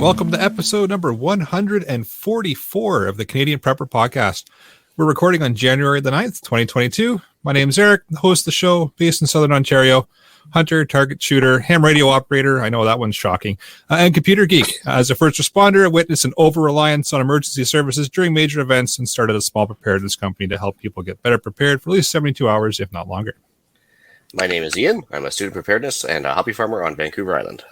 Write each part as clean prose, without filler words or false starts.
welcome to episode number 144 of the Canadian Prepper Podcast. We're recording on January the 9th, 2022. My name is Eric, the host of the show, based in Southern Ontario. Hunter, target shooter, ham radio operator, I know that one's shocking, and computer geek. As a first responder, I witnessed an over-reliance on emergency services during major events and started a small preparedness company to help people get better prepared for at least 72 hours, if not longer. My name is Ian. I'm a student preparedness and a hobby farmer on Vancouver Island.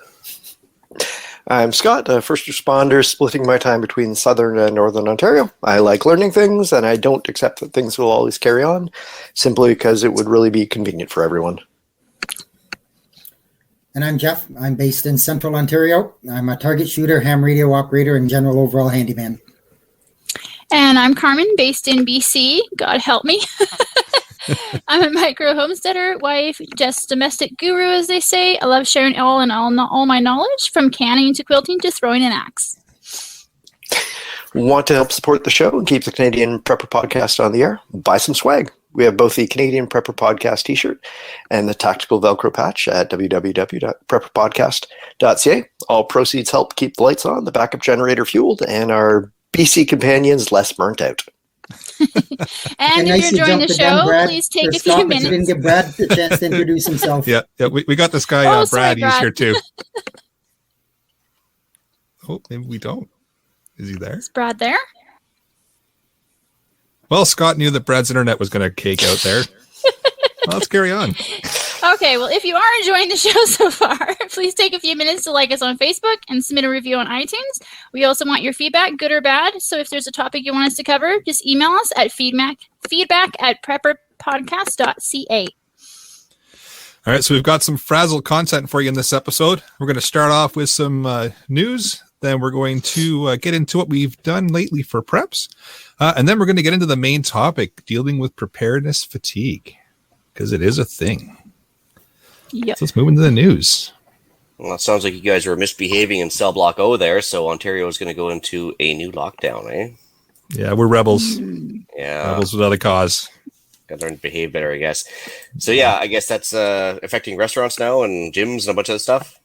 I'm Scott, a first responder, splitting my time between Southern and Northern Ontario. I like learning things, and I don't accept that things will always carry on, simply because it would really be convenient for everyone. And I'm Jeff. I'm based in Central Ontario. I'm a target shooter, ham radio operator, and general overall handyman. And I'm Carmen, based in BC. God help me. I'm a micro homesteader, wife, just domestic guru, as they say. I love sharing all my knowledge, from canning to quilting to throwing an axe. Want to help support the show and keep the Canadian Prepper Podcast on the air? Buy some swag. We have both the Canadian Prepper Podcast t-shirt and the tactical Velcro patch at www.prepperpodcast.ca. All proceeds help keep the lights on, the backup generator fueled, and our BC companions less burnt out. And if you're enjoying the show, please take a few minutes. You didn't give Brad the chance to introduce himself. Yeah, we got this guy, Brad. He's here too. Oh, maybe we don't. Is he there? Is Brad there? Well, Scott knew that Brad's internet was going to cake out there. Well, let's carry on. Okay, well, if you are enjoying the show so far, please take a few minutes to like us on Facebook and submit a review on iTunes. We also want your feedback, good or bad. So if there's a topic you want us to cover, just email us at feedback@prepperpodcast.ca. All right, so we've got some frazzled content for you in this episode. We're going to start off with some news. Then we're going to get into what we've done lately for preps. And then we're going to get into the main topic, dealing with preparedness fatigue, because it is a thing. Yep. So let's move into the news. Well, it sounds like you guys were misbehaving in cell block O there, so Ontario is going to go into a new lockdown, eh? Yeah, we're rebels. Yeah. Rebels without a cause. Got to learn to behave better, I guess. So yeah, I guess that's affecting restaurants now and gyms and a bunch of stuff.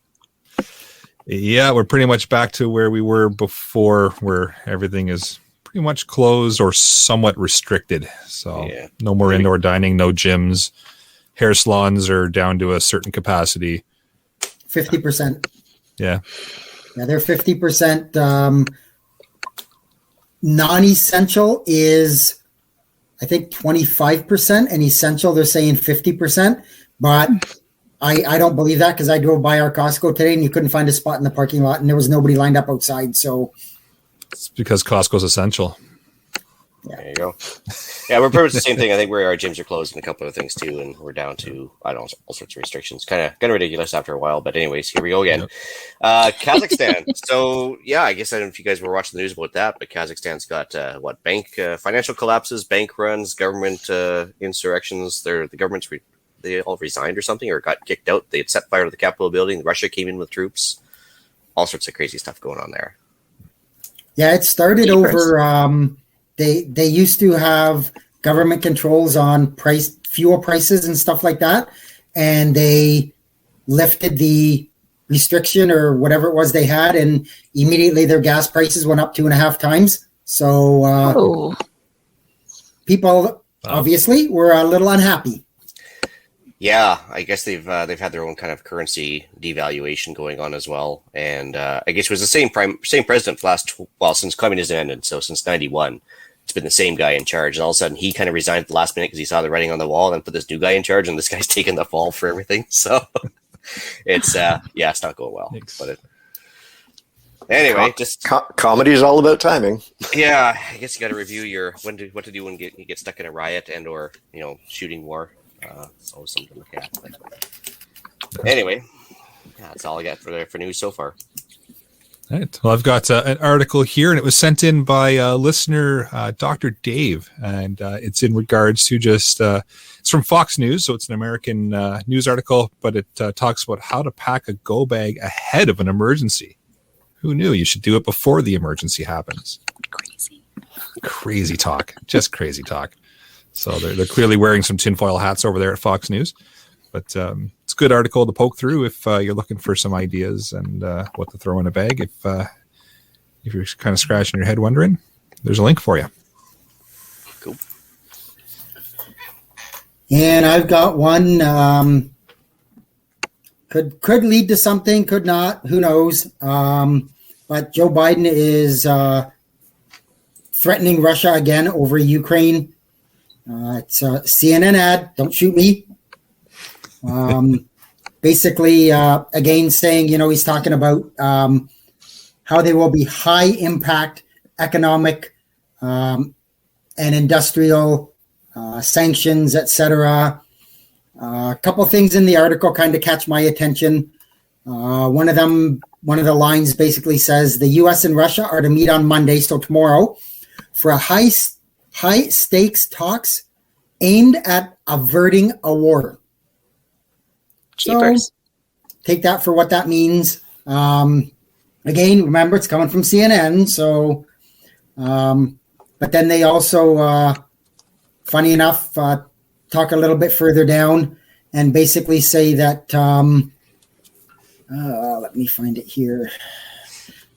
Yeah, we're pretty much back to where we were before, where everything is pretty much closed or somewhat restricted. So no more indoor dining, no gyms. Hair salons are down to a certain capacity. 50%. Yeah. Yeah, they're 50%. Non-essential is, I think, 25%, and essential, they're saying 50%. But I don't believe that, because I drove by our Costco today and you couldn't find a spot in the parking lot and there was nobody lined up outside. So it's because Costco's essential. Yeah. There you go. Yeah, we're pretty much the same thing. I think our gyms are closed and a couple of things too, and we're down to, I don't know, all sorts of restrictions. Kind of ridiculous after a while, but anyways, here we go again. Yep. Kazakhstan. So yeah, I guess I don't know if you guys were watching the news about that, but Kazakhstan's got financial collapses, bank runs, government insurrections. The government's they all resigned or something, or got kicked out. They had set fire to the Capitol building. Russia came in with troops. All sorts of crazy stuff going on there. Yeah, it started over. They used to have government controls on fuel prices and stuff like that, and they lifted the restriction or whatever it was they had, and immediately their gas prices went up 2.5 times. So people obviously were a little unhappy. Yeah, I guess they've had their own kind of currency devaluation going on as well, and I guess it was the same president since communism ended. So since '91, it's been the same guy in charge, and all of a sudden he kind of resigned at the last minute because he saw the writing on the wall, and put this new guy in charge, and this guy's taking the fall for everything. So it's it's not going well. But anyway, just comedy is all about timing. Yeah, I guess you got to review what to do when you get stuck in a riot and or shooting war. It's always something to look at. But anyway, that's all I got for news so far. All right. Well, I've got an article here, and it was sent in by listener Dr. Dave, and it's in regards to it's from Fox News, so it's an American news article, but it talks about how to pack a go bag ahead of an emergency. Who knew? You should do it before the emergency happens. Crazy talk. Just crazy talk. So they're clearly wearing some tinfoil hats over there at Fox News. But it's a good article to poke through if you're looking for some ideas and what to throw in a bag if if you're kind of scratching your head wondering, there's a link for you. Cool. And I've got one. Could lead to something, could not. Who knows? But Joe Biden is threatening Russia again over Ukraine. It's a CNN ad. Don't shoot me. Basically, again, saying, he's talking about how there will be high impact economic and industrial sanctions, etc. A couple things in the article kind of catch my attention. One of the lines basically says the U.S. and Russia are to meet on Monday, so tomorrow, for a high stakes talks aimed at averting a war. Cheapers. So take that for what that means. Again, remember, it's coming from CNN. So, but then they also, funny enough, talk a little bit further down and basically say that, let me find it here.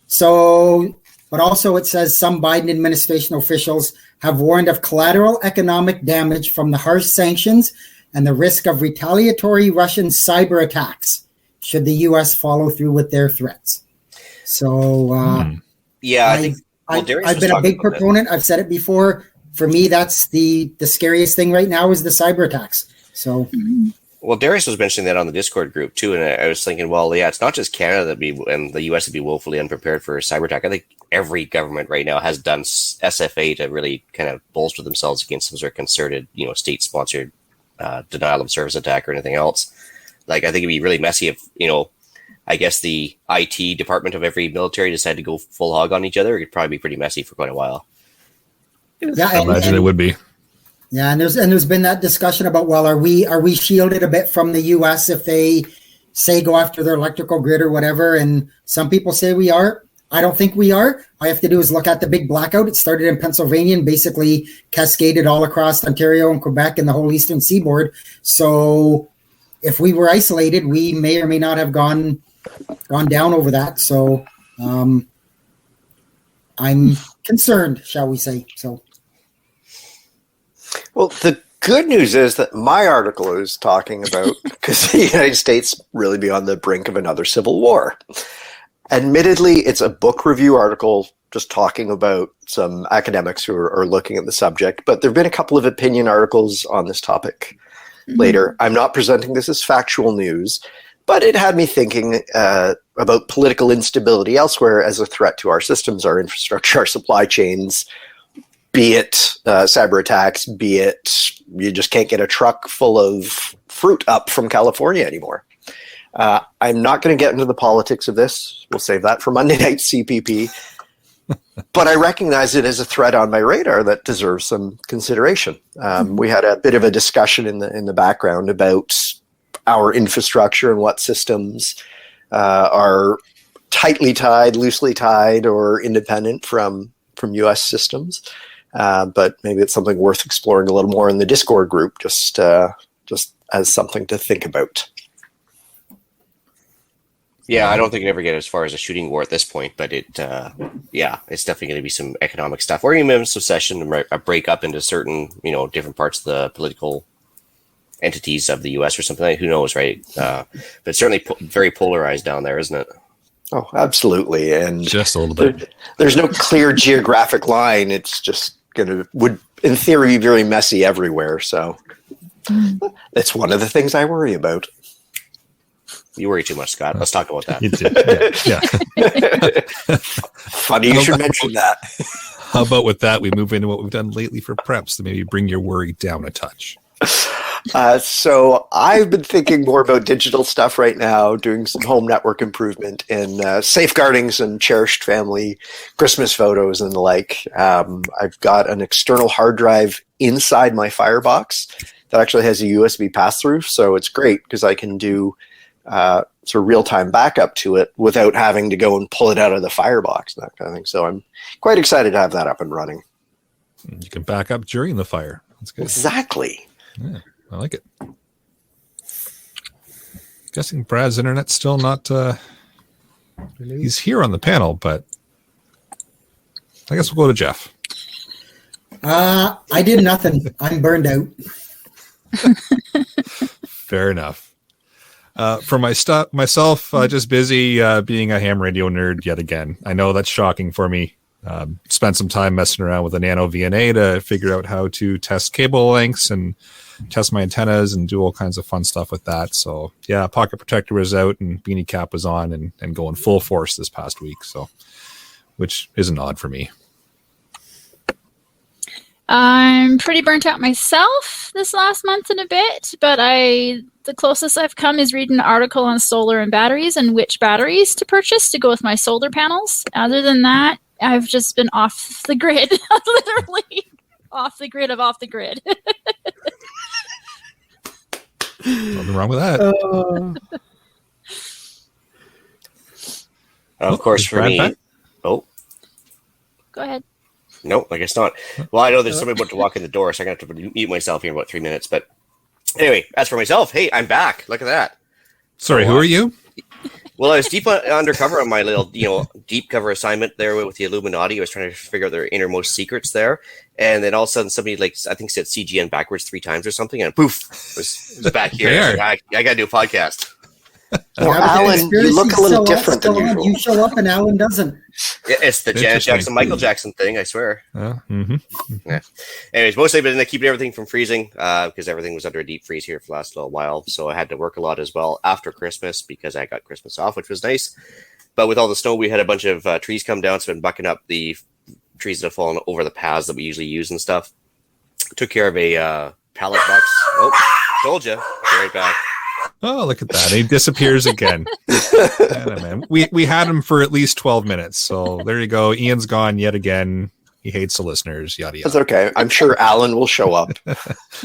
So, but also it says some Biden administration officials have warned of collateral economic damage from the harsh sanctions and the risk of retaliatory Russian cyber attacks should the U.S. follow through with their threats. So, yeah, I've been a big proponent. I've said it before. For me, that's the scariest thing right now is the cyber attacks. So, well, Darius was mentioning that on the Discord group too, and I was thinking, well, yeah, it's not just Canada and the U.S. to be woefully unprepared for a cyber attack. I think every government right now has done SFA to really kind of bolster themselves against some sort of concerted, state-sponsored denial of service attack or anything else. Like, I think it'd be really messy if, I guess the IT department of every military decided to go full hog on each other. It'd probably be pretty messy for quite a while. Yeah, I imagine it would be. Yeah, and there's been that discussion about, well, are we shielded a bit from the U.S. if they say go after their electrical grid or whatever? And some people say we are. I don't think we are. All I have to do is look at the big blackout. It started in Pennsylvania and basically cascaded all across Ontario and Quebec and the whole eastern seaboard. So if we were isolated, we may or may not have gone down over that. So I'm concerned, shall we say. So. Well, the good news is that my article is talking about, because the United States really be on the brink of another civil war. Admittedly, it's a book review article just talking about some academics who are looking at the subject, but there have been a couple of opinion articles on this topic later. I'm not presenting this as factual news, but it had me thinking about political instability elsewhere as a threat to our systems, our infrastructure, our supply chains, be it cyber attacks, be it you just can't get a truck full of fruit up from California anymore. I'm not going to get into the politics of this. We'll save that for Monday night CPP. But I recognize it as a threat on my radar that deserves some consideration. We had a bit of a discussion in the background about our infrastructure and what systems are tightly tied, loosely tied, or independent from U.S. systems. But maybe it's something worth exploring a little more in the Discord group, just as something to think about. Yeah, I don't think it ever get as far as a shooting war at this point, but it's definitely going to be some economic stuff, or even secession, a break up into certain, different parts of the political entities of the U.S. or something like that. Who knows, right? But it's certainly very polarized down there, isn't it? Oh, absolutely. And just a little bit. There's no clear geographic line. It's just would in theory be very messy everywhere. So it's one of the things I worry about. You worry too much, Scott. Let's talk about that. You did. Yeah. Funny you should mention that. How about with that, we move into what we've done lately for preps to maybe bring your worry down a touch. So I've been thinking more about digital stuff right now, doing some home network improvement and safeguarding some cherished family Christmas photos and the like. I've got an external hard drive inside my Firebox that actually has a USB pass-through, so it's great because I can do sort of real-time backup to it without having to go and pull it out of the Firebox and that kind of thing. So I'm quite excited to have that up and running. You can back up during the fire. That's good. Exactly. Yeah, I like it. Guessing Brad's internet's still not. He's here on the panel, but I guess we'll go to Jeff. I did nothing. I'm burned out. Fair enough. For myself, just busy being a ham radio nerd yet again. I know that's shocking for me. Spent some time messing around with a nano VNA to figure out how to test cable lengths and test my antennas and do all kinds of fun stuff with that. So yeah, pocket protector was out and beanie cap was on and going full force this past week. So, which isn't odd for me. I'm pretty burnt out myself this last month and a bit, but the closest I've come is reading an article on solar and batteries and which batteries to purchase to go with my solar panels. Other than that, I've just been off the grid, literally off the grid of off the grid. Nothing wrong with that. Of course, for me. Back? Oh, Go ahead. no, I guess not. Well, I know there's somebody about to walk in the door, so I'm going to have to mute myself here in about 3 minutes. But anyway, as for myself, hey, I'm back. Look at that. Sorry, who are you? Well, I was deep undercover on my little, deep cover assignment there with the Illuminati. I was trying to figure out their innermost secrets there. And then all of a sudden somebody, I think said CGN backwards 3 times or something. And poof, it was back here. I got to do a podcast. Well, Alan, you look a little different than usual. You show up and Alan doesn't. Yeah, it's the Janet Jackson, Michael Jackson thing, I swear. Yeah. Anyways, mostly been keeping everything from freezing because everything was under a deep freeze here for the last little while. So I had to work a lot as well after Christmas because I got Christmas off, which was nice. But with all the snow, we had a bunch of trees come down. So I've been bucking up the trees that have fallen over the paths that we usually use and stuff. Took care of a pallet box. Oh, told you. Be right back. Oh, look at that. He disappears again. Yeah, man. We had him for at least 12 minutes. So there you go. Ian's gone yet again. He hates the listeners, yada, yada. That's okay. I'm sure Alan will show up.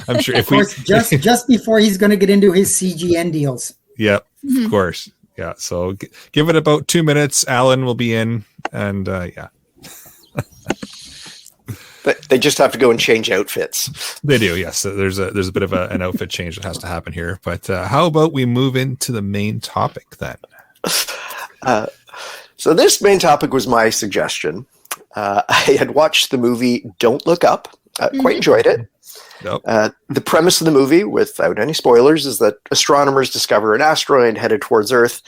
I'm sure if we just before he's going to get into his CGN deals. Yep, of course. Yeah. So give it about 2 minutes. Alan will be in and yeah. But they just have to go and change outfits. They do, yes. There's a bit of an outfit change that has to happen here. But how about we move into the main topic then? So this main topic was my suggestion. I had watched the movie Don't Look Up. Quite enjoyed it. Nope. The premise of the movie, without any spoilers, is that astronomers discover an asteroid headed towards Earth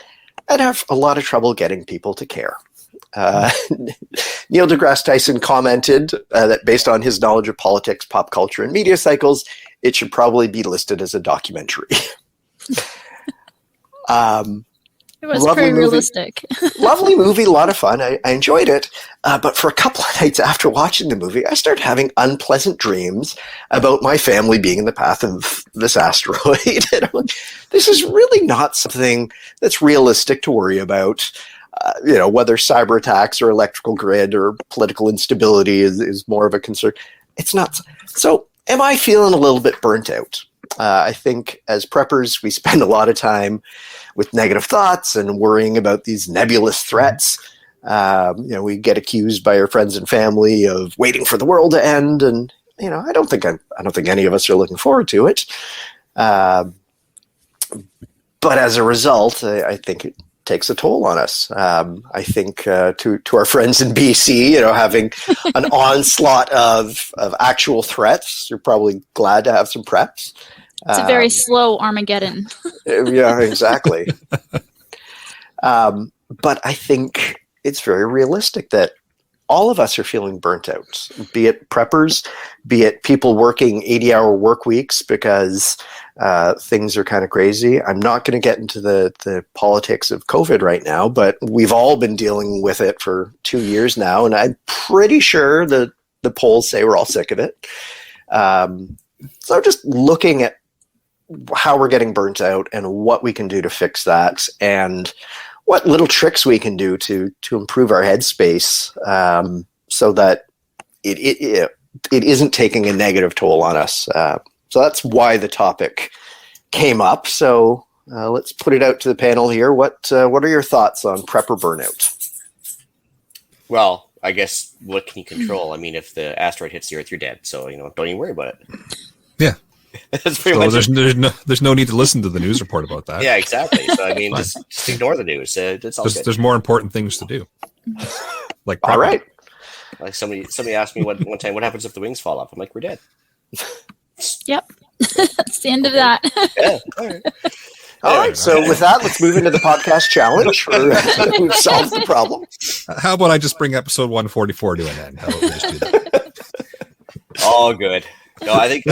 and have a lot of trouble getting people to care. Neil deGrasse Tyson commented that based on his knowledge of politics, pop culture, and media cycles, it should probably be listed as a documentary. It was pretty realistic. Lovely movie, a lot of fun. I enjoyed it. But for a couple of nights after watching the movie, I started having unpleasant dreams about my family being in the path of this asteroid. And I'm like, this is really not something that's realistic to worry about. Whether cyber attacks or electrical grid or political instability is more of a concern. It's not. So am I feeling a little bit burnt out? I think as preppers, we spend a lot of time with negative thoughts and worrying about these nebulous threats. We get accused by our friends and family of waiting for the world to end. And, I don't think any of us are looking forward to it. But as a result, I think it takes a toll on us. I think to our friends in BC, having an onslaught of actual threats, you're probably glad to have some preps. It's a very slow Armageddon. Yeah, exactly. But I think it's very realistic that all of us are feeling burnt out, be it preppers, be it people working 80-hour work weeks because things are kind of crazy. I'm not going to get into the politics of COVID right now, but we've all been dealing with it for 2 years now, and I'm pretty sure that the polls say we're all sick of it. So just looking at how we're getting burnt out and what we can do to fix that and what little tricks we can do to improve our headspace so that it isn't taking a negative toll on us. So that's why the topic came up. So let's put it out to the panel here. What are your thoughts on prepper burnout? Well, I guess what can you control? I mean, if the asteroid hits the Earth, you're dead. So, don't even worry about it. Yeah. That's pretty much there's no need to listen to the news report about that. Yeah, exactly. So, I mean, just ignore the news. It's all good. There's more important things to do. Like all right. Like somebody asked me one time, what happens if the wings fall off? I'm like, we're dead. Yep. That's the end of that. Yeah. All right. All right, so with that, let's move into the podcast challenge. We've solved the problem. How about I just bring episode 144 to an end? How about we just do that? All good. No, I think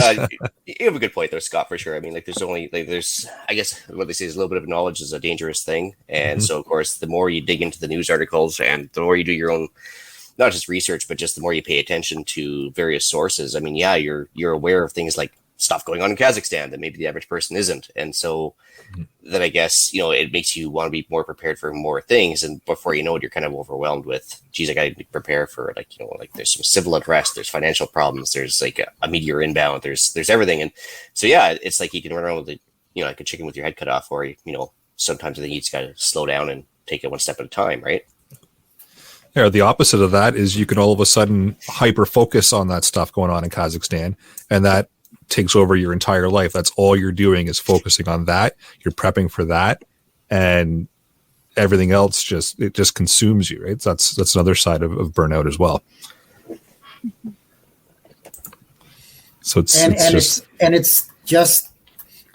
you have a good point, though, Scott, for sure. I mean, like, there's I guess what they say is a little bit of knowledge is a dangerous thing. And so, of course, the more you dig into the news articles and the more you do your own, not just research, but just the more you pay attention to various sources. I mean, yeah, you're aware of things like stuff going on in Kazakhstan that maybe the average person isn't. And so then I guess, it makes you want to be more prepared for more things. And before you know it, you're kind of overwhelmed with, geez, I got to prepare for like there's some civil unrest, there's financial problems, there's like a meteor inbound, there's everything. And so, yeah, it's like you can run around with like a chicken with your head cut off, or, sometimes I think you just got to slow down and take it one step at a time. Right. Yeah, the opposite of that is you can all of a sudden hyper focus on that stuff going on in Kazakhstan, and that takes over your entire life. That's all you're doing is focusing on that. You're prepping for that, and everything else just consumes you, right? That's another side of burnout as well. So it's just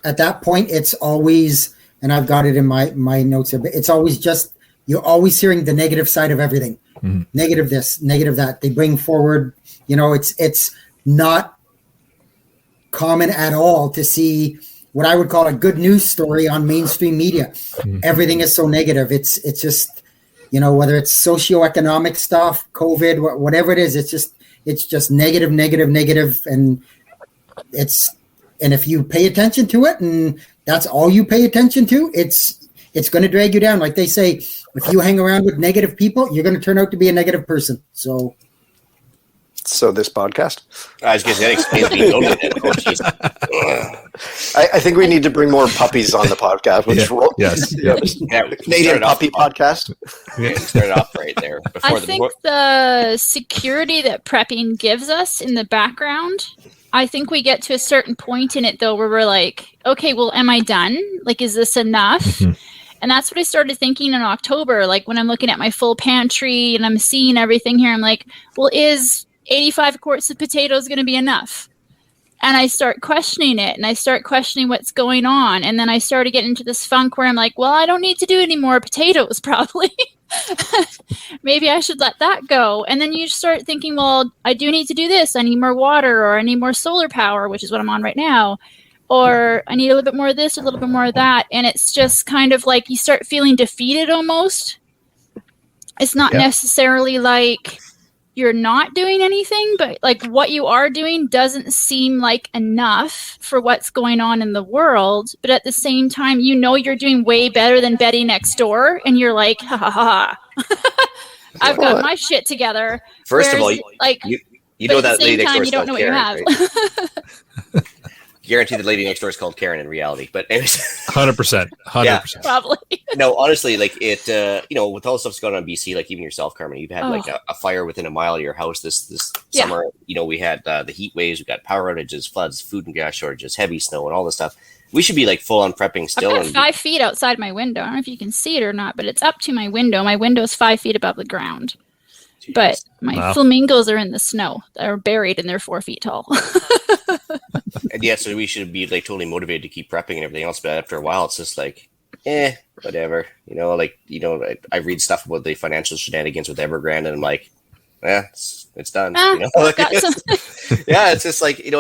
at that point, it's always, and I've got it in my notes here, but it's always just, you're always hearing the negative side of everything. Negative this, negative that. They bring forward, it's not common at all to see what I would call a good news story on mainstream media. Everything is so negative. It's just, whether it's socioeconomic stuff, COVID, whatever it is, it's just negative. And if you pay attention to it and that's all you pay attention to, it's going to drag you down. Like they say, if you hang around with negative people, you're going to turn out to be a negative person. So this podcast? I was going to say, that explains me. I think we need to bring more puppies on the podcast. Canadian puppy podcast. Yeah, start it off right there. I think the security that prepping gives us in the background, I think we get to a certain point in it, though, where we're like, okay, well, am I done? Like, is this enough? And that's what I started thinking in October. Like, when I'm looking at my full pantry and I'm seeing everything here, I'm like, well, is 85 quarts of potatoes going to be enough? And I start questioning it, and I start questioning what's going on. And then I started getting into this funk where I'm like, well, I don't need to do any more potatoes, probably. Maybe I should let that go. And then you start thinking, well, I do need to do this. I need more water, or I need more solar power, which is what I'm on right now. Or I need a little bit more of this, a little bit more of that. And it's just kind of like you start feeling defeated almost. It's not necessarily like you're not doing anything, but like what you are doing doesn't seem like enough for what's going on in the world. But at the same time, you're doing way better than Betty next door. And you're like, ha ha ha. I've got my shit together. First of all, you know that lady next door is called Karen, right? Guarantee the lady next door is called Karen in reality, but anyways. 100%. Probably. No, honestly, like it, with all the stuff that's going on in BC, like even yourself, Carmen, you've had like a fire within a mile of your house this summer. We had the heat waves, we got power outages, floods, food and gas shortages, heavy snow, and all this stuff. We should be like full on prepping still. I've got 5 feet outside my window. I don't know if you can see it or not, but it's up to my window. My window is 5 feet above the ground. Jeez. But my flamingos are in the snow. They're buried and they're 4 feet tall. And so we should be like totally motivated to keep prepping and everything else. But after a while, it's just like, whatever. I read stuff about the financial shenanigans with Evergrande, and I'm like, it's done. It's just like, so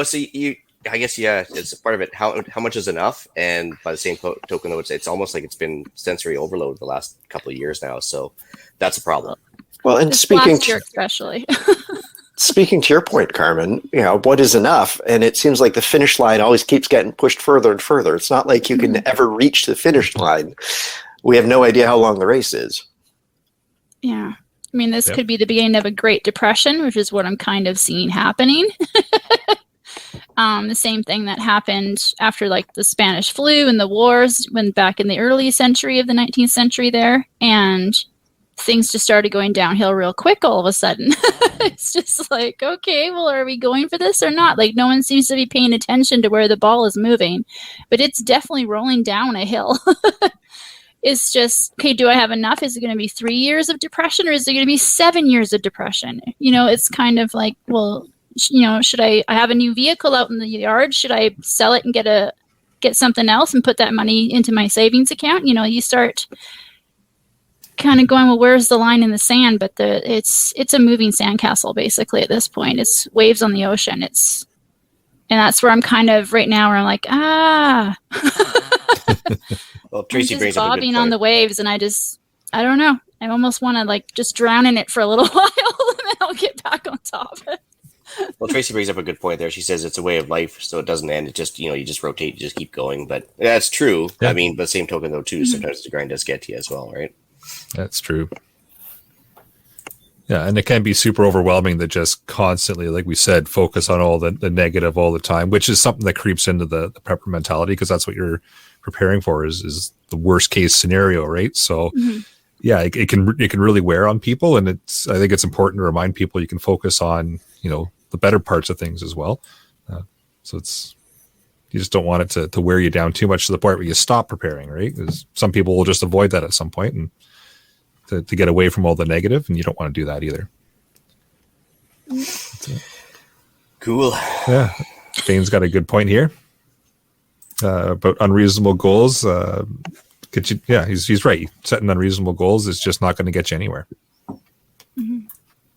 I guess, it's a part of it. How much is enough? And by the same token, though, it's almost like it's been sensory overload the last couple of years now. So that's a problem. Well, and speaking especially. Speaking to your point, Carmen, what is enough? And it seems like the finish line always keeps getting pushed further and further. It's not like you can ever reach the finish line. We have no idea how long the race is. Yeah. I mean, this could be the beginning of a Great Depression, which is what I'm kind of seeing happening. The same thing that happened after like the Spanish flu and the wars when back in the early century of the 19th century there. And things just started going downhill real quick all of a sudden. It's just like, okay, well, are we going for this or not? Like, no one seems to be paying attention to where the ball is moving, but it's definitely rolling down a hill. It's just, okay, do I have enough? Is it going to be 3 years of depression, or is it going to be 7 years of depression? It's kind of like, well, should I have a new vehicle out in the yard? Should I sell it and get something else and put that money into my savings account? You start kind of going, well, where's the line in the sand? But it's a moving sandcastle basically at this point. It's waves on the ocean. And that's where I'm kind of right now, where I'm like, Well, Tracy I'm brings just up a good bobbing point. on the waves, and I don't know. I almost want to like just drown in it for a little while, and then I'll get back on top. Well, Tracy brings up a good point there. She says it's a way of life, so it doesn't end. It just, you just rotate, you just keep going. But that's true. Yeah. I mean, but same token though, too, sometimes the grind does get to you as well, right? That's true. Yeah, and it can be super overwhelming to just constantly, like we said, focus on all the negative all the time, which is something that creeps into the prepper mentality, because that's what you're preparing for is the worst case scenario, right? So, yeah, it can really wear on people, and I think it's important to remind people you can focus on the better parts of things as well. So you just don't want it to wear you down too much to the point where you stop preparing, right? Because some people will just avoid that at some point and to get away from all the negative, and you don't want to do that either. Cool. Yeah. Dane's got a good point here about unreasonable goals. He's right. Setting unreasonable goals is just not going to get you anywhere.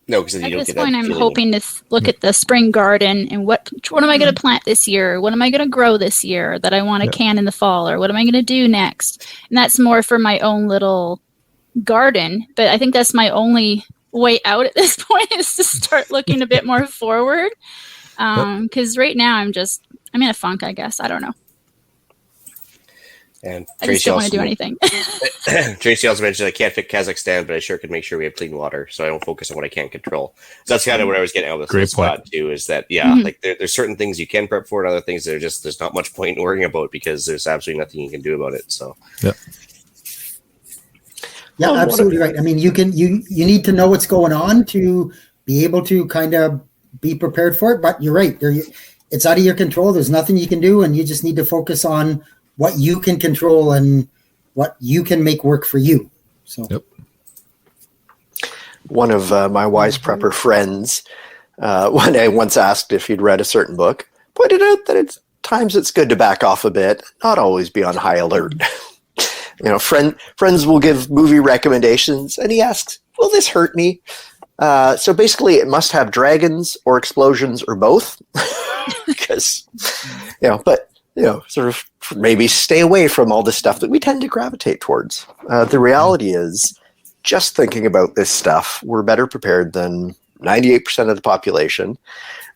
No, because you At don't this get point, that I'm feeling. hoping to look at the spring garden and what am I going to plant this year? What am I going to grow this year that I want to can in the fall? Or what am I going to do next? And that's more for my own little garden. But I think that's my only way out at this point, is to start looking a bit more forward. Because right now I'm in a funk, I guess. I don't know. And I just don't want to do anything. Tracy also mentioned I can't fit Kazakhstan, but I sure could make sure we have clean water, so I don't focus on what I can't control. So that's kind of what I was getting out of Great this point. too, is that, like there's certain things you can prep for, and other things that are just, there's not much point in worrying about because there's absolutely nothing you can do about it. So Yeah, absolutely right. I mean, you need to know what's going on to be able to kind of be prepared for it. But you're right. It's out of your control. There's nothing you can do, and you just need to focus on what you can control and what you can make work for you. So, One of my wise prepper friends, when I once asked if he'd read a certain book, pointed out that at times it's good to back off a bit, not always be on high alert. Friends will give movie recommendations, and he asks, "Will this hurt me?" So basically, it must have dragons or explosions or both, because sort of maybe stay away from all the stuff that we tend to gravitate towards. The reality is, just thinking about this stuff, we're better prepared than 98% of the population.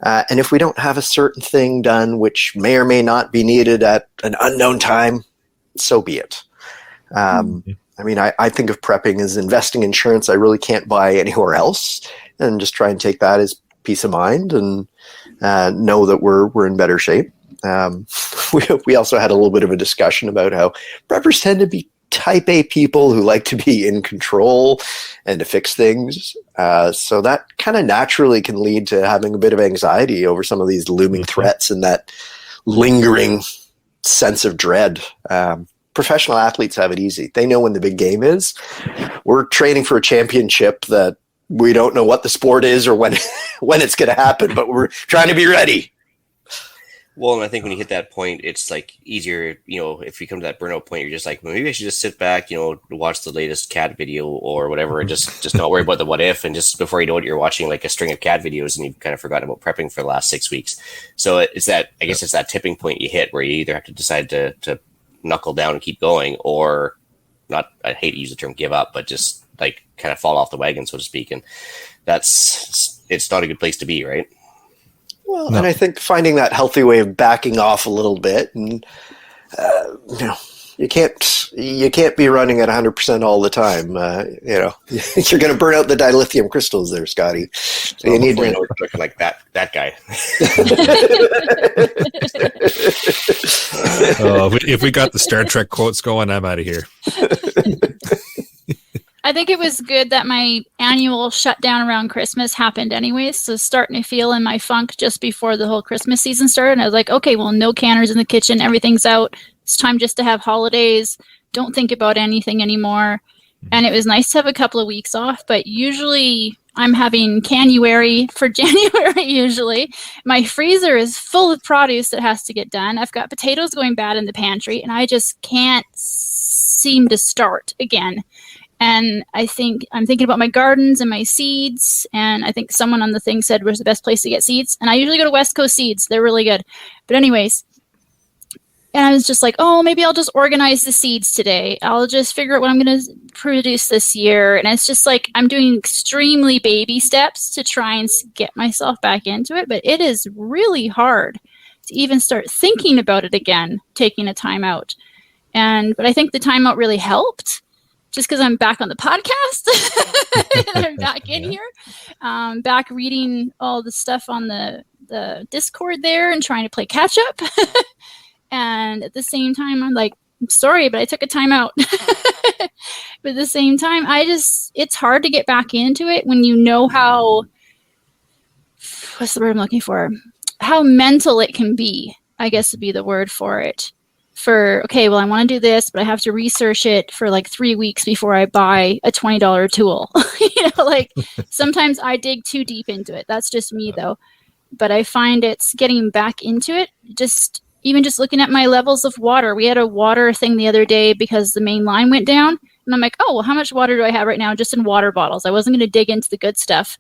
And if we don't have a certain thing done, which may or may not be needed at an unknown time, so be it. I mean, I think of prepping as investing insurance I really can't buy anywhere else, and just try and take that as peace of mind and know that we're in better shape. We also had a little bit of a discussion about how preppers tend to be type A people who like to be in control and to fix things. So that kind of naturally can lead to having a bit of anxiety over some of these looming threats and that lingering sense of dread. Professional athletes have it easy. They know when the big game is. We're training for a championship that we don't know what the sport is or when it's going to happen, but we're trying to be ready. Well, and I think when you hit that point, it's like easier, if you come to that burnout point, you're just like, well, maybe I should just sit back, watch the latest cat video or whatever, and just not worry about the what if. And just before you know it, you're watching like a string of cat videos and you've kind of forgotten about prepping for the last 6 weeks. So it's that tipping point you hit where you either have to decide to knuckle down and keep going, or not, I hate to use the term give up, but just like kind of fall off the wagon, so to speak. And it's not a good place to be, right? Well, and I think finding that healthy way of backing off a little bit, and you can't be running at 100% all the time. You're going to burn out the dilithium crystals there, Scotty. So you need to look like that guy. If we got the Star Trek quotes going, I'm out of here. I think it was good that my annual shutdown around Christmas happened anyways. So starting to feel in my funk just before the whole Christmas season started. And I was like, okay, well, no canners in the kitchen. Everything's out. It's time just to have holidays, don't think about anything anymore. And it was nice to have a couple of weeks off, but usually I'm having Canuary for January usually. My freezer is full of produce that has to get done. I've got potatoes going bad in the pantry, and I just can't seem to start again. And I'm thinking about my gardens and my seeds, and I think someone on the thing said where's the best place to get seeds. And I usually go to West Coast Seeds. They're really good. But anyways, and I was just like, oh, maybe I'll just organize the seeds today. I'll just figure out what I'm going to produce this year. And it's just like I'm doing extremely baby steps to try and get myself back into it. But it is really hard to even start thinking about it again, taking a time out. But I think the time out really helped just because I'm back on the podcast. I'm back in here, back reading all the stuff on the Discord there and trying to play catch up. And at the same time, I'm like, I'm sorry, but I took a time out. But at the same time, it's hard to get back into it when you know how, what's the word I'm looking for? How mental it can be, I guess would be the word for it. Okay, well, I want to do this, but I have to research it for like 3 weeks before I buy a $20 tool. Sometimes I dig too deep into it. That's just me, though. But I find it's getting back into it, even just looking at my levels of water. We had a water thing the other day because the main line went down. And I'm like, oh, well, how much water do I have right now just in water bottles? I wasn't going to dig into the good stuff.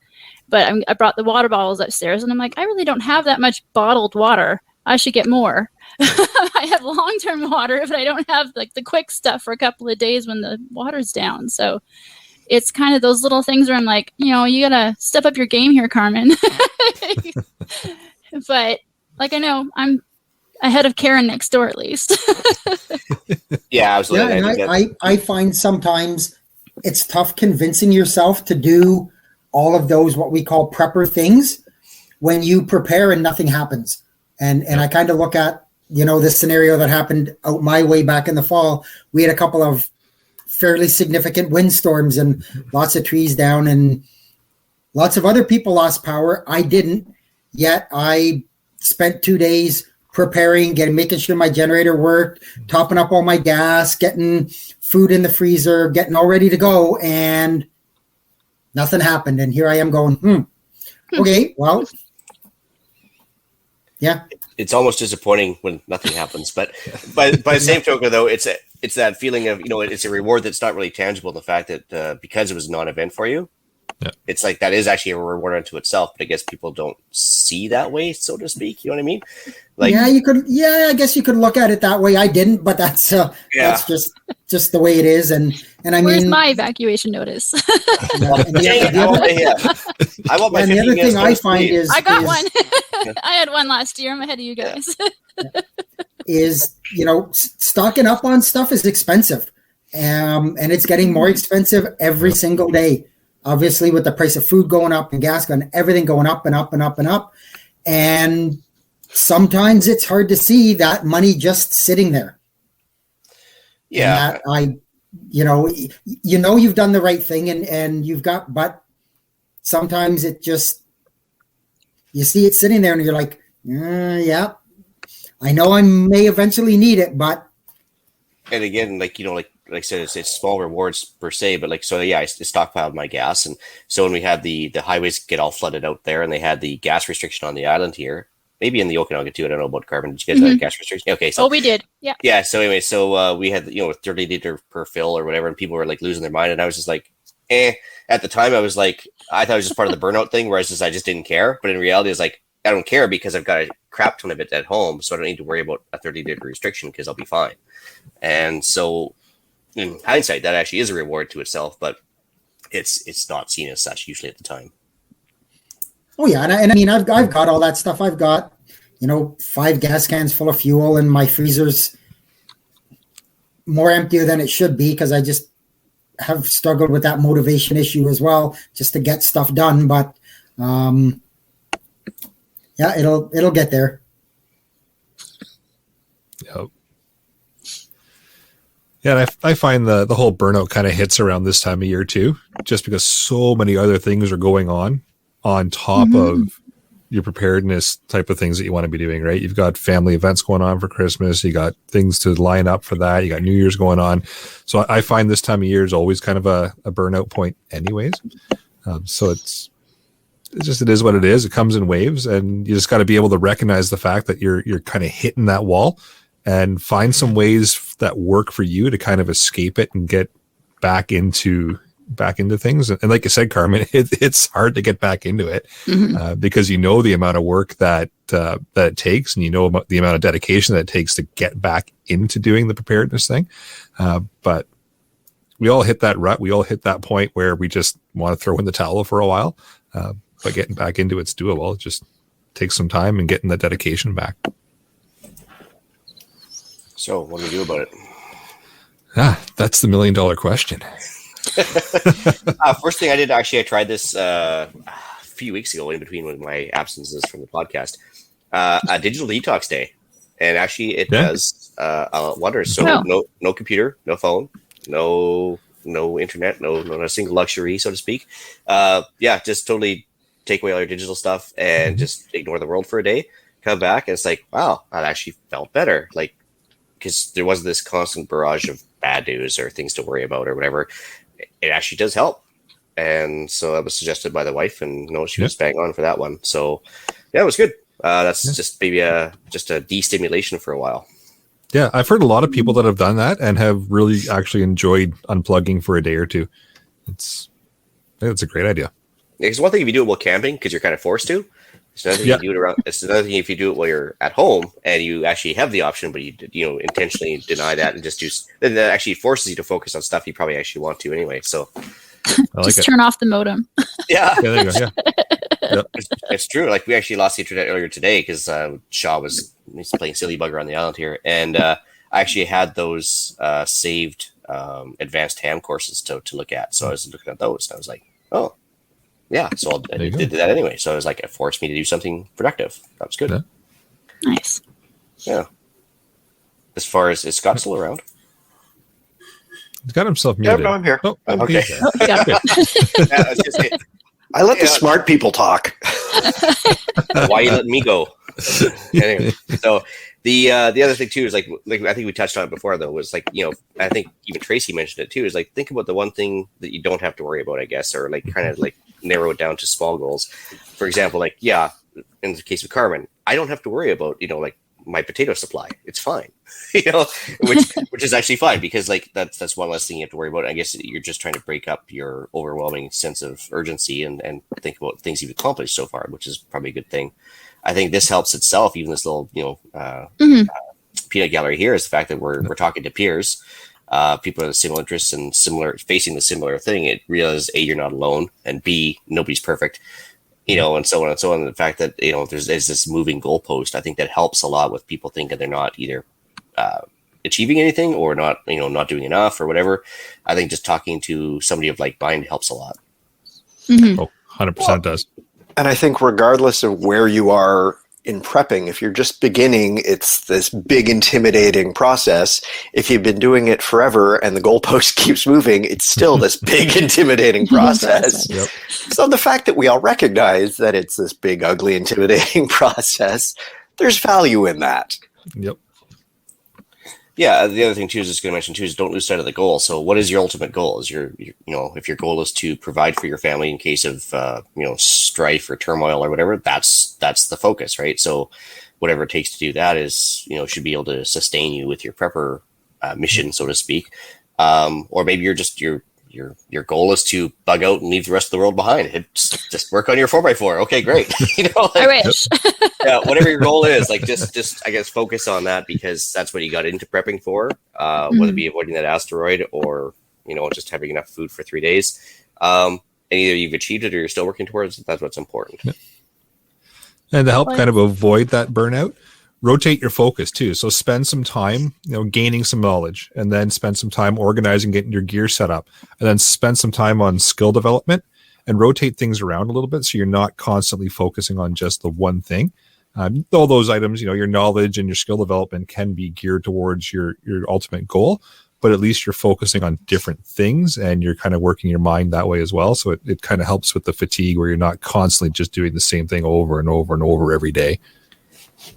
But I brought the water bottles upstairs. And I'm like, I really don't have that much bottled water. I should get more. I have long-term water, but I don't have like the quick stuff for a couple of days when the water's down. So it's kind of those little things where I'm like, you got to step up your game here, Carmen. But I know I'm ahead of Karen next door, at least. Yeah, absolutely. Yeah, and I find sometimes it's tough convincing yourself to do all of those, what we call prepper things, when you prepare and nothing happens. And I kind of look at, this scenario that happened out my way back in the fall. We had a couple of fairly significant windstorms and lots of trees down, and lots of other people lost power. I didn't, yet I spent 2 days preparing, making sure my generator worked, topping up all my gas, getting food in the freezer, getting all ready to go, and nothing happened. And here I am going, okay, well, yeah. It's almost disappointing when nothing happens, but by the same token, though, it's that feeling of, it's a reward that's not really tangible. The fact that because it was a non-event for you, it's like that is actually a reward unto itself. But I guess people don't see that way, so to speak. You know what I mean? Like, you could. Yeah, I guess you could look at it that way. I didn't, but that's just the way it is. And I where's mean, my evacuation notice? The other thing I find is I got one. I had one last year. I'm ahead of you guys. Is stocking up on stuff is expensive, and it's getting more expensive every single day. Obviously, with the price of food going up and gas going, everything going up and up and up and up, and sometimes it's hard to see that money just sitting there. Yeah, you've done the right thing, and you've got, but sometimes it just, you see it sitting there, and you're like, yeah, I know I may eventually need it, but. And again, like I said, it's small rewards per se, but I stockpiled my gas. And so when we had the highways get all flooded out there, and they had the gas restriction on the island here, maybe in the Okanagan too. I don't know about Carbon. Did you guys have a gas restriction? Okay. So, we did. Yeah. Yeah. So anyway, we had, 30 liter per fill or whatever, and people were like losing their mind. And I was just like, at the time I was like, I thought it was just part of the burnout thing where I just didn't care. But in reality, it's like, I don't care because I've got a crap ton of it at home. So I don't need to worry about a 30 liter restriction because I'll be fine. And so, in hindsight, that actually is a reward to itself, but it's not seen as such usually at the time. Oh yeah, and I mean, I've got all that stuff. I've got 5 gas cans full of fuel, and my freezer's more emptier than it should be because I just have struggled with that motivation issue as well, just to get stuff done. But it'll get there. Yep. Yeah, I find the whole burnout kind of hits around this time of year too, just because so many other things are going on top of your preparedness type of things that you want to be doing, right? You've got family events going on for Christmas. You got things to line up for that. You got New Year's going on. So I find this time of year is always kind of a burnout point anyways. So it is what it is. It comes in waves, and you just got to be able to recognize the fact that you're kind of hitting that wall and find some ways that work for you to kind of escape it and get back into things. And like you said, Carmen, it's hard to get back into it because you know the amount of work that it takes, and you know about the amount of dedication that it takes to get back into doing the preparedness thing. But we all hit that rut. We all hit that point where we just want to throw in the towel for a while. But getting back into it's doable. It just takes some time and getting that dedication back. So what do we do about it? That's the $1 million question. First thing I did, actually, I tried this a few weeks ago in between one of my absences from the podcast, a digital detox day. And actually it does wonders. So no computer, no phone, no internet, no not a single luxury, so to speak. Just totally take away all your digital stuff and just ignore the world for a day, come back, and it's like, wow, that actually felt better. Like, because there wasn't this constant barrage of bad news or things to worry about or whatever. It actually does help. And so that was suggested by the wife, and she was bang on for that one. So yeah, it was good. That's just maybe just a destimulation for a while. Yeah, I've heard a lot of people that have done that and have really actually enjoyed unplugging for a day or two. I think it's a great idea. It's one thing if you do it while camping because you're kind of forced to. It's another thing you do it around. It's another thing if you do it while you're at home and you actually have the option, but you intentionally deny that and just do. Then that actually forces you to focus on stuff you probably actually want to anyway. So just turn off the modem. Yeah, there you go. Yeah. It's true. Like, we actually lost the internet earlier today because Shaw was playing silly bugger on the island here, and I actually had those saved advanced ham courses to look at. So I was looking at those, and I was like, oh. Yeah, so I did that anyway. So it was like, it forced me to do something productive. That was good. Yeah. Nice. Yeah. As far as, is Scott still around? He's got himself muted. Yeah, no, I'm here. Oh, okay. I let the smart people talk. Why are you letting me go? Anyway, so the other thing too is like I think we touched on it before though, was like, I think even Tracy mentioned it too, is like, think about the one thing that you don't have to worry about, I guess, or like kind of like narrow it down to small goals. For example, like, in the case of Carmen, I don't have to worry about, like my potato supply. It's fine, which is actually fine, because like that's one less thing you have to worry about. I guess you're just trying to break up your overwhelming sense of urgency and think about things you've accomplished so far, which is probably a good thing. I think this helps itself, even this little, peanut gallery here, is the fact that we're talking to peers, people with similar interests and facing the similar thing. It realizes A, you're not alone, and B, nobody's perfect, and so on and so on. And the fact that, there's this moving goalpost, I think that helps a lot with people thinking they're not either achieving anything or not, not doing enough or whatever. I think just talking to somebody of like mind helps a lot. Oh, 100% does. And I think regardless of where you are in prepping, if you're just beginning, it's this big intimidating process. If you've been doing it forever and the goalpost keeps moving, it's still this big intimidating process. Yep. So the fact that we all recognize that it's this big, ugly, intimidating process, there's value in that. Yep. Yeah, the other thing too is just going to mention too is don't lose sight of the goal. So, what is your ultimate goal? Is your if your goal is to provide for your family in case of strife or turmoil or whatever, that's the focus, right? So, whatever it takes to do that is should be able to sustain you with your prepper mission, so to speak. Or maybe your goal is to bug out and leave the rest of the world behind. Just work on your 4x4. Okay, great. I wish. Yeah, whatever your goal is, like just I guess focus on that, because that's what you got into prepping for. Whether it be avoiding that asteroid or just having enough food for 3 days. And either you've achieved it or you're still working towards it. That's what's important. Yeah. And to help kind of avoid that burnout, rotate your focus too. So spend some time, gaining some knowledge, and then spend some time organizing, getting your gear set up, and then spend some time on skill development, and rotate things around a little bit so you're not constantly focusing on just the one thing. All those items, your knowledge and your skill development can be geared towards your ultimate goal, but at least you're focusing on different things and you're kind of working your mind that way as well. So it kind of helps with the fatigue where you're not constantly just doing the same thing over and over and over every day.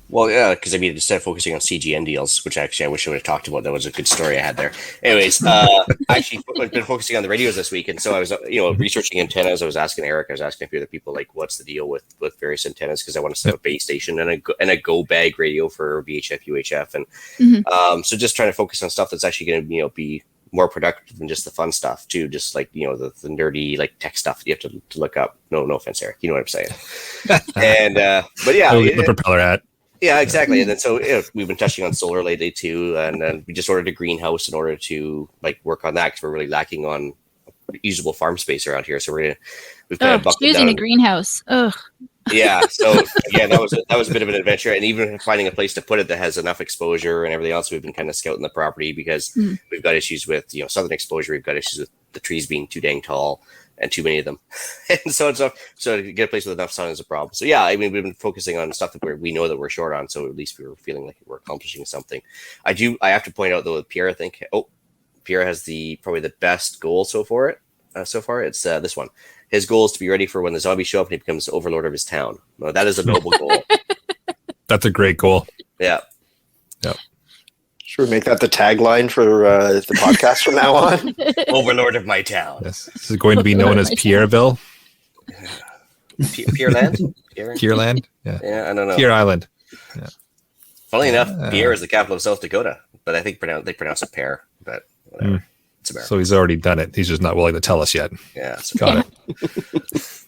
Well, yeah, because I mean, instead of focusing on CGN deals, which actually I wish I would have talked about, that was a good story I had there. Anyways, actually, I've been focusing on the radios this week, and so I was, researching antennas. I was asking Eric, I was asking a few other people, like, what's the deal with various antennas? Because I want to set up a base station and a go bag radio for VHF, UHF, and so just trying to focus on stuff that's actually going to, be more productive than just the fun stuff too. Just like, the nerdy, like tech stuff you have to look up. No offense, Eric. You know what I'm saying? And, but yeah. The propeller hat. Yeah, exactly. And then so we've been touching on solar lately too, and then we just ordered a greenhouse in order to like work on that because we're really lacking on usable farm space around here. So we've kind of buckled choosing down. a greenhouse. Ugh. Yeah. So yeah, that was a bit of an adventure, and even finding a place to put it that has enough exposure and everything else. We've been kind of scouting the property because we've got issues with southern exposure. We've got issues with the trees being too dang tall and too many of them, and so to get a place with enough sun is a problem. So yeah, I mean, we've been focusing on stuff that we know that we're short on, so at least we were feeling like we're accomplishing something. I have to point out though, Pierre, I think Pierre has probably the best goal so far. It's this one. His goal is to be ready for when the zombies show up and he becomes overlord of his town. Well, that is a noble goal. That's a great goal. Yeah. Yep. Should we make that the tagline for the podcast from now on? Overlord of my town. Yes. This is going to be known as Pierreville. Pierreland? Pierreland? Yeah. Yeah, I don't know. Pierre Island. Yeah. Funnily enough, Pierre is the capital of South Dakota, but I think they pronounce it Pear, but whatever. It's American. So he's already done it. He's just not willing to tell us yet. Yeah. Got it.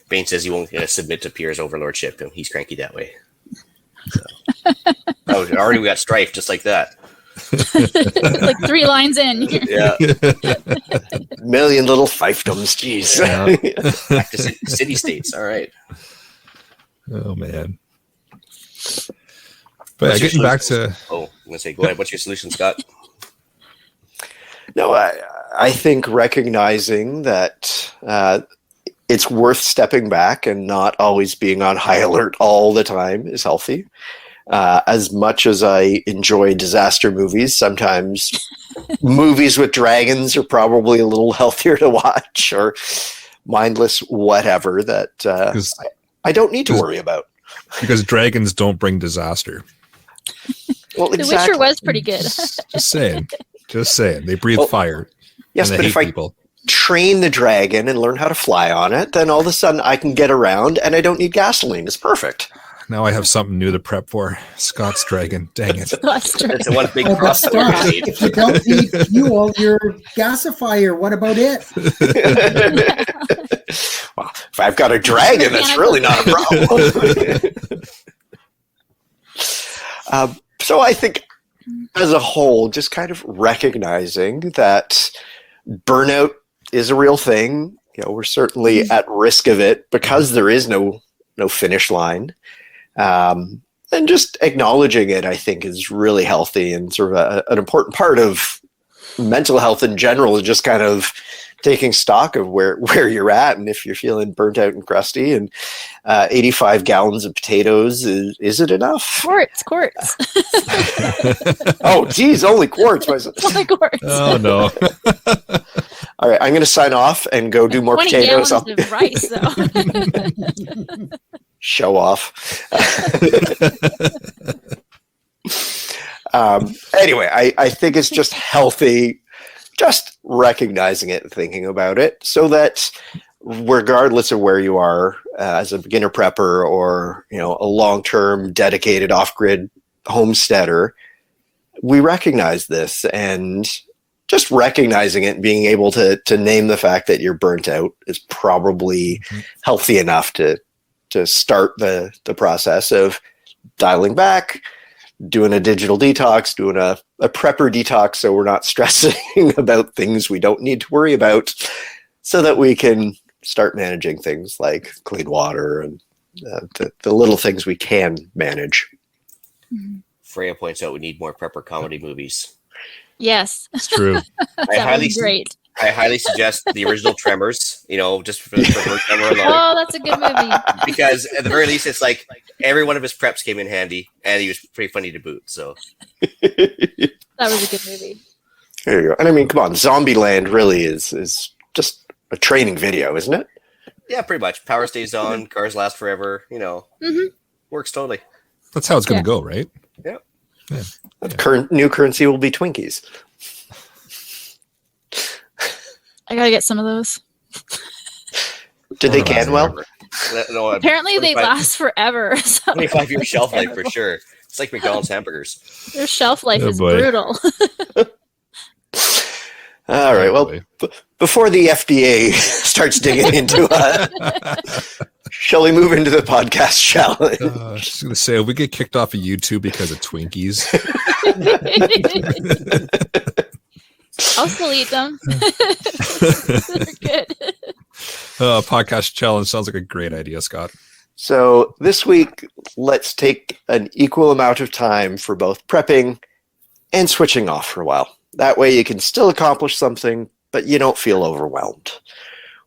Bain says he won't submit to Pierre's overlordship, and he's cranky that way. So. Already we got strife just like that. Like 3 lines in. Yeah. Million little fiefdoms, jeez. Yeah. Back to city states. All right. Oh man. But getting back to I'm gonna say, go ahead. What's your solution, Scott? No, I think recognizing that it's worth stepping back and not always being on high alert all the time is healthy. As much as I enjoy disaster movies, sometimes movies with dragons are probably a little healthier to watch, or mindless whatever that I don't need to worry about. Because dragons don't bring disaster. Well, The Witcher was pretty good. Just saying. They breathe fire. Yes, and but if I train the dragon and learn how to fly on it, then all of a sudden I can get around and I don't need gasoline. It's perfect. Now I have something new to prep for. Scott's dragon. Dang it. Scott's dragon. It's one big But cross that we're Scott, gonna need. if you don't need fuel, your gasifier, what about it? Well, if I've got a dragon, that's really not a problem. So I think as a whole, just kind of recognizing that burnout is a real thing. We're certainly at risk of it because there is no finish line. And just acknowledging it, I think, is really healthy and sort of an important part of mental health in general, is just kind of taking stock of where you're at, and if you're feeling burnt out and crusty, and 85 gallons of potatoes, is it enough? Quarts. Oh, geez, only quarts. Only quarts. Oh, no. All right, I'm going to sign off and go do more 20 potatoes. gallons of rice, though. Show off. Anyway, I think it's just healthy, just recognizing it and thinking about it, so that regardless of where you are as a beginner prepper or a long-term dedicated off-grid homesteader, we recognize this, and just recognizing it and being able to name the fact that you're burnt out is probably healthy enough to start the process of dialing back, doing a digital detox, doing a prepper detox, so we're not stressing about things we don't need to worry about, so that we can start managing things like clean water and the little things we can manage. Freya points out we need more prepper comedy movies. Yes. It's true. That was great. I highly suggest the original Tremors, just for Tremor alone. Oh, that's a good movie. Because at the very least, it's like every one of his preps came in handy, and he was pretty funny to boot. So, That was a good movie. There you go. And I mean, come on, Zombieland really is just a training video, isn't it? Yeah, pretty much. Power stays on, cars last forever, works totally. That's how it's going to go, right? Yeah. New currency will be Twinkies. I gotta get some of those. Did they can well? No, Apparently they last forever. So. 25-year shelf life for sure. It's like McDonald's hamburgers. Their shelf life is boy. brutal. All right. Well, before the FDA starts digging into shall we move into the podcast challenge? I was just going to say, if we get kicked off of YouTube because of Twinkies. I'll still eat them. They're good. Podcast challenge sounds like a great idea, Scott. So this week, let's take an equal amount of time for both prepping and switching off for a while. That way you can still accomplish something, but you don't feel overwhelmed.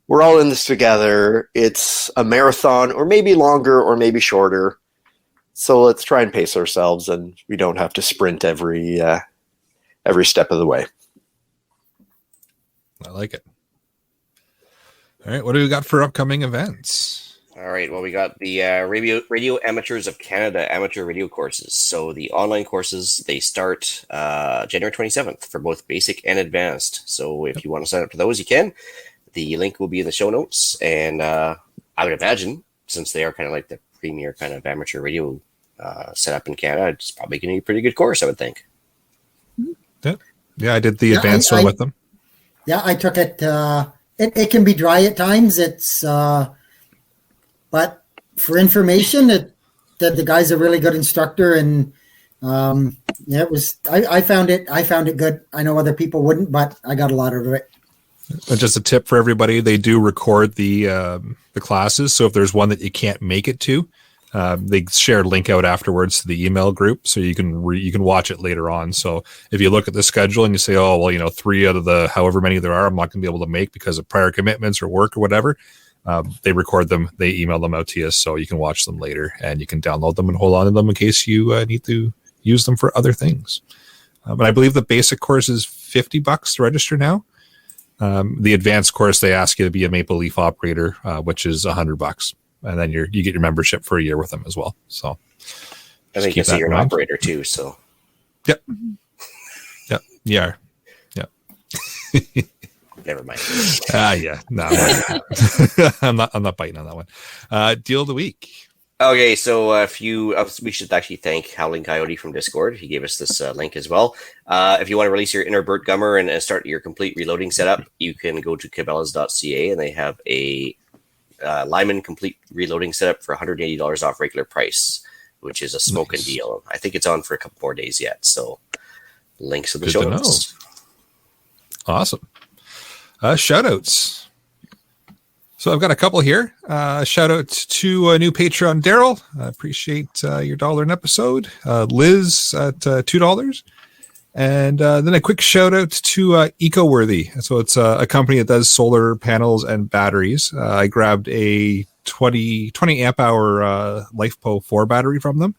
We're all in this together. It's a marathon, or maybe longer, or maybe shorter. So let's try and pace ourselves, and we don't have to sprint every step of the way. I like it. All right, what do we got for upcoming events? All right, well, we got the Radio Amateurs of Canada amateur radio courses. So the online courses, they start January 27th for both basic and advanced. So if you want to sign up for those, you can. The link will be in the show notes. And I would imagine, since they are kind of like the premier kind of amateur radio setup in Canada, it's probably going to be a pretty good course, I would think. Yeah, I did the advanced one with them. Yeah, I took it. It can be dry at times. It's but for information, the guy's a really good instructor, and it was. I found it good. I know other people wouldn't, but I got a lot out of it. And just a tip for everybody: they do record the classes, so if there's one that you can't make it to, they share a link out afterwards to the email group, so you can watch it later on. So if you look at the schedule and you say, oh well, 3 out of the however many there are, I'm not going to be able to make because of prior commitments or work or whatever. They record them, they email them out to you, so you can watch them later and you can download them and hold on to them in case you need to use them for other things. But I believe the basic course is $50 to register now. The advanced course, they ask you to be a Maple Leaf operator, which is $100, and then you get your membership for a year with them as well. So I think you can say you're an operator too. So yep, yeah. Never mind. Yeah, no, I'm not biting on that one. Deal of the week. Okay, so we should actually thank Howling Coyote from Discord. He gave us this link as well. If you want to release your inner Burt Gummer and start your complete reloading setup, you can go to cabela's.ca, and they have a Lyman complete reloading setup for $180 off regular price, which is a smoking deal. I think it's on for a couple more days yet. So links in the show notes. Awesome. Shout outs. So I've got a couple here. Shout out to a new Patreon, Daryl. I appreciate your $1 an episode. Liz at $2. And then a quick shout out to EcoWorthy. So it's a company that does solar panels and batteries. I grabbed a 20 amp hour LifePo 4 battery from them.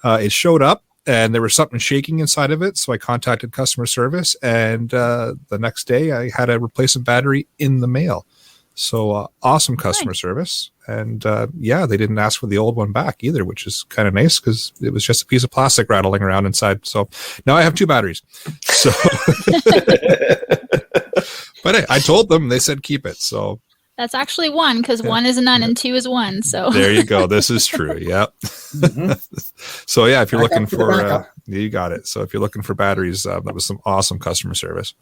It showed up and there was something shaking inside of it. So I contacted customer service, and the next day I had a replacement battery in the mail. So awesome customer service. And they didn't ask for the old one back either, which is kind of nice because it was just a piece of plastic rattling around inside. So now I have 2 batteries. So, but hey, I told them, they said keep it. So that's actually 1 because 1 is a none and 2 is 1. So there you go. This is true. Yep. So yeah, if you're looking for, you got it. So if you're looking for batteries, that was some awesome customer service.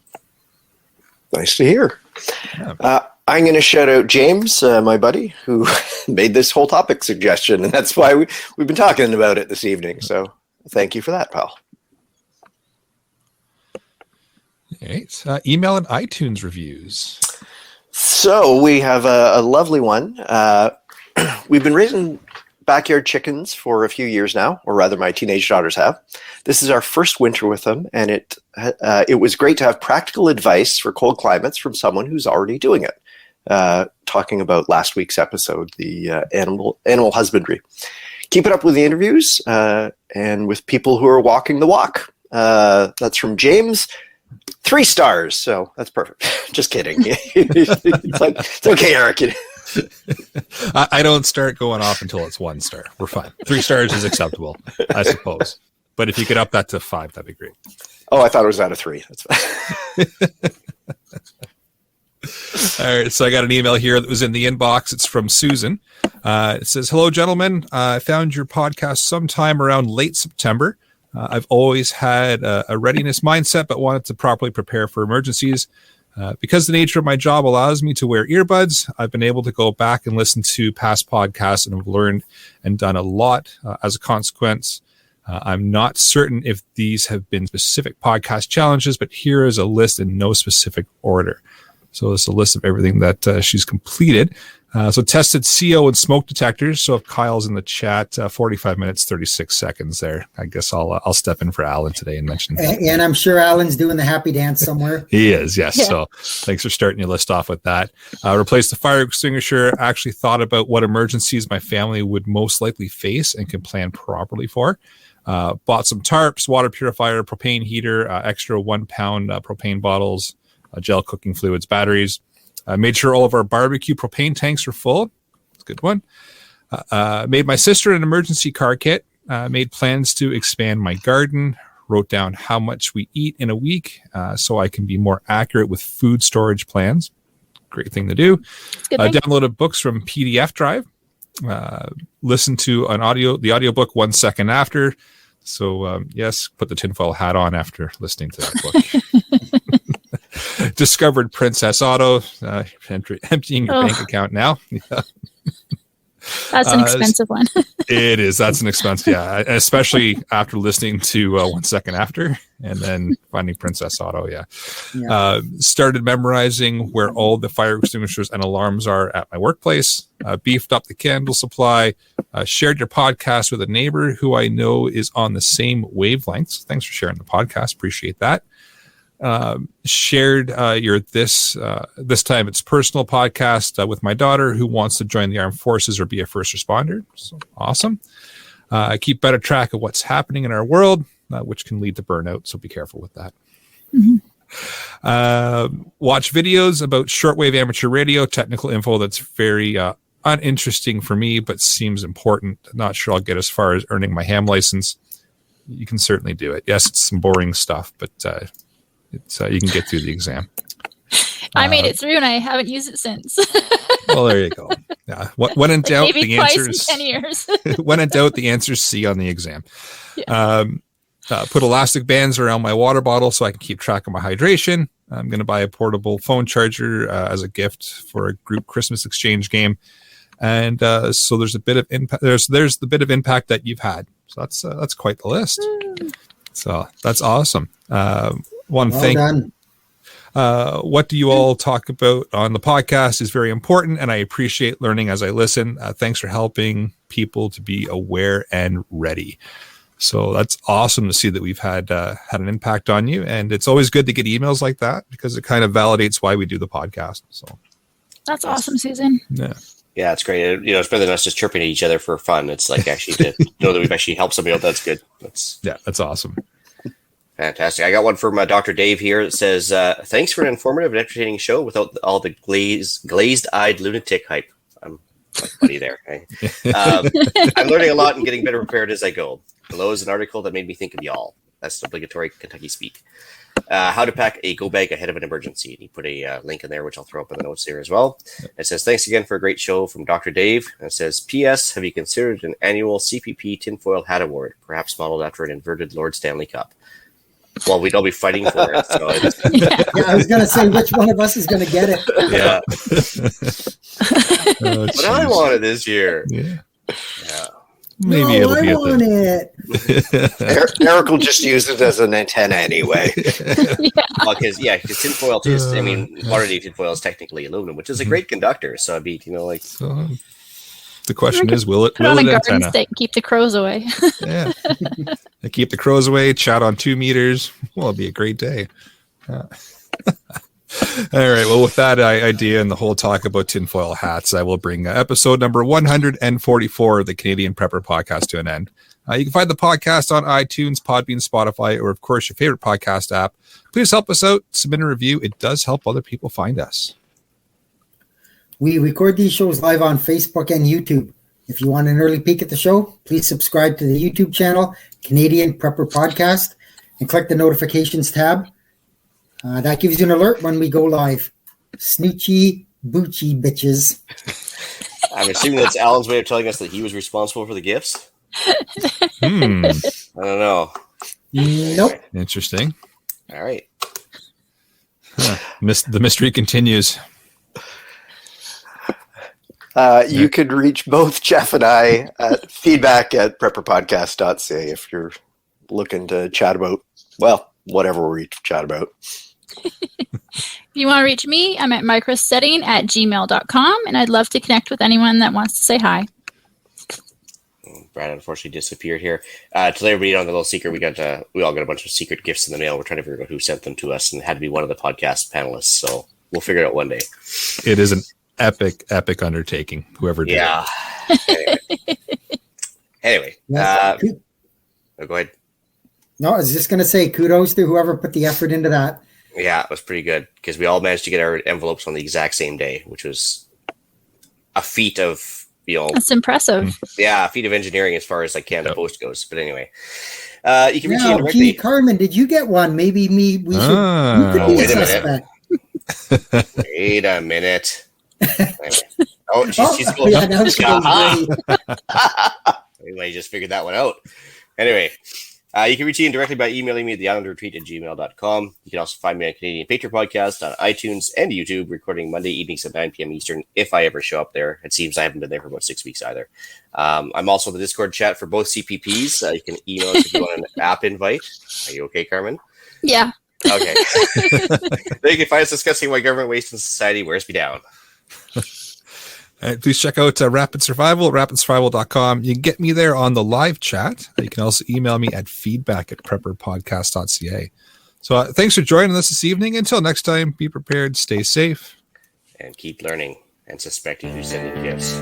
Nice to hear. Yeah. I'm going to shout out James, my buddy, who made this whole topic suggestion, and that's why we've been talking about it this evening. So thank you for that, pal. All right. Email and iTunes reviews. So we have a lovely one. We've been raising backyard chickens for a few years now, or rather my teenage daughters have. This is our first winter with them, and it was great to have practical advice for cold climates from someone who's already doing it. Talking about last week's episode, the animal husbandry. Keep it up with the interviews and with people who are walking the walk. That's from James. 3 stars, so that's perfect. Just kidding. It's okay, Eric. I don't start going off until it's 1 star. We're fine. 3 stars is acceptable, I suppose. But if you could up that to 5, that'd be great. Oh, I thought it was out of 3. That's fine. All right, so I got an email here that was in the inbox. It's from Susan. It says, "Hello, gentlemen. I found your podcast sometime around late September. I've always had a readiness mindset, but wanted to properly prepare for emergencies. Because the nature of my job allows me to wear earbuds, I've been able to go back and listen to past podcasts and have learned and done a lot as a consequence. I'm not certain if these have been specific podcast challenges, but here is a list in no specific order." So it's a list of everything that she's completed. So tested CO and smoke detectors. So if Kyle's in the chat, 45 minutes, 36 seconds there. I guess I'll step in for Alan today and mention. And I'm sure Alan's doing the happy dance somewhere. He is, yes. Yeah. So thanks for starting your list off with that. Replace the fire extinguisher. Actually thought about what emergencies my family would most likely face and can plan properly for. Bought some tarps, water purifier, propane heater, extra 1 pound propane bottles, gel cooking fluids, batteries. Made sure all of our barbecue propane tanks are full. That's a good one. Made my sister an emergency car kit. Made plans to expand my garden. Wrote down how much we eat in a week so I can be more accurate with food storage plans. Great thing to do. Downloaded books from PDF drive. Listened to the audiobook 1 second after. So yes, put the tinfoil hat on after listening to that book. Discovered Princess Auto, emptying your bank account now. Yeah. That's an expensive one. It is. That's an expensive, yeah. Especially after listening to 1 second after and then finding Princess Auto, yeah. Started memorizing where all the fire extinguishers and alarms are at my workplace. Beefed up the candle supply. Shared your podcast with a neighbor who I know is on the same wavelengths. Thanks for sharing the podcast. Appreciate that. Shared your this time it's personal podcast with my daughter who wants to join the armed forces or be a first responder. So awesome. I keep better track of what's happening in our world, which can lead to burnout. So be careful with that. Mm-hmm. Watch videos about shortwave amateur radio, technical info that's very uninteresting for me, but seems important. Not sure I'll get as far as earning my ham license. You can certainly do it. Yes, it's some boring stuff, but you can get through the exam. I made it through and I haven't used it since. Well, there you go. Yeah. When in doubt, maybe the twice answers. in 10 years. When in doubt, the answers C on the exam. Yeah. Put elastic bands around my water bottle so I can keep track of my hydration. I'm going to buy a portable phone charger as a gift for a group Christmas exchange game. And so there's a bit of impact. There's the bit of impact that you've had. So that's quite the list. So that's awesome. One thing. Done. What do you all talk about on the podcast is very important, and I appreciate learning as I listen. Thanks for helping people to be aware and ready. So that's awesome to see that we've had an impact on you, and it's always good to get emails like that because it kind of validates why we do the podcast. So that's awesome, Susan. Yeah, it's great. It's better than us just chirping at each other for fun. It's like actually to know that we've actually helped somebody out. That's good. That's awesome. Fantastic. I got one from Dr. Dave here. It says, thanks for an informative and entertaining show without all the glazed-eyed lunatic hype. I'm funny there. Right? I'm learning a lot and getting better prepared as I go. Below is an article that made me think of y'all. That's obligatory Kentucky speak. How to pack a go bag ahead of an emergency. And he put a link in there, which I'll throw up in the notes here as well. It says, thanks again for a great show from Dr. Dave. And it says, P.S. Have you considered an annual CPP tinfoil hat award, perhaps modeled after an inverted Lord Stanley Cup? Well, we'd all be fighting for it. So yeah, I was going to say, which one of us is going to get it? Yeah. But I want it this year. Yeah. Maybe it'll be it. Eric will just use it as an antenna anyway. Because tinfoil too. I mean, already tinfoil is technically aluminum, which is a great conductor. So I'd be, So, the question is, will it antenna? Stake, keep the crows away. Yeah. Keep the crows away, chat on 2 meters. Well, it'll be a great day. All right. Well, with that idea and the whole talk about tinfoil hats, I will bring episode number 144 of the Canadian Prepper Podcast to an end. You can find the podcast on iTunes, Podbean, Spotify, or, of course, your favorite podcast app. Please help us out. Submit a review. It does help other people find us. We record these shows live on Facebook and YouTube. If you want an early peek at the show, please subscribe to the YouTube channel, Canadian Prepper Podcast, and click the notifications tab. That gives you an alert when we go live. Snoochie, boochy, bitches. I'm assuming that's Alan's way of telling us that he was responsible for the gifts. I don't know. Nope. Interesting. All right. The mystery continues. You could reach both Jeff and I at feedback@prepperpodcast.ca if you're looking to chat about, well, whatever we chat about. If you want to reach me, I'm at microsetting@gmail.com, and I'd love to connect with anyone that wants to say hi. Brad unfortunately disappeared here. To let everybody know, on the little secret, we all got a bunch of secret gifts in the mail. We're trying to figure out who sent them to us, and it had to be one of the podcast panelists. So we'll figure it out one day. It is an epic undertaking. Whoever did it. Anyway, go ahead. No, I was just going to say kudos to whoever put the effort into that. Yeah, it was pretty good because we all managed to get our envelopes on the exact same day, which was a feat of, that's impressive. Yeah, a feat of engineering as far as like Canada Post goes. But anyway, you can reach me directly. Carmen, did you get one? Maybe we could be a suspect. Wait a minute. Oh, she's cool. Anyway, just figured that one out. Anyway, you can reach Ian directly by emailing me at theislandretreat@gmail.com. You can also find me on Canadian Patriot Podcast on iTunes and YouTube, recording Monday evenings at 9 p.m. Eastern, if I ever show up there. It seems I haven't been there for about 6 weeks either. I'm also in the Discord chat for both CPPs. You can email us if you want an app invite. Are you okay, Carmen? Yeah. Okay. Then you can find us discussing why government waste in society wears me down. Please check out Rapid Survival at rapidsurvival.com. You can get me there on the live chat. You can also email me at feedback@prepperpodcast.ca. So thanks for joining us this evening. Until next time, be prepared, stay safe. And keep learning and suspecting who's sending gifts.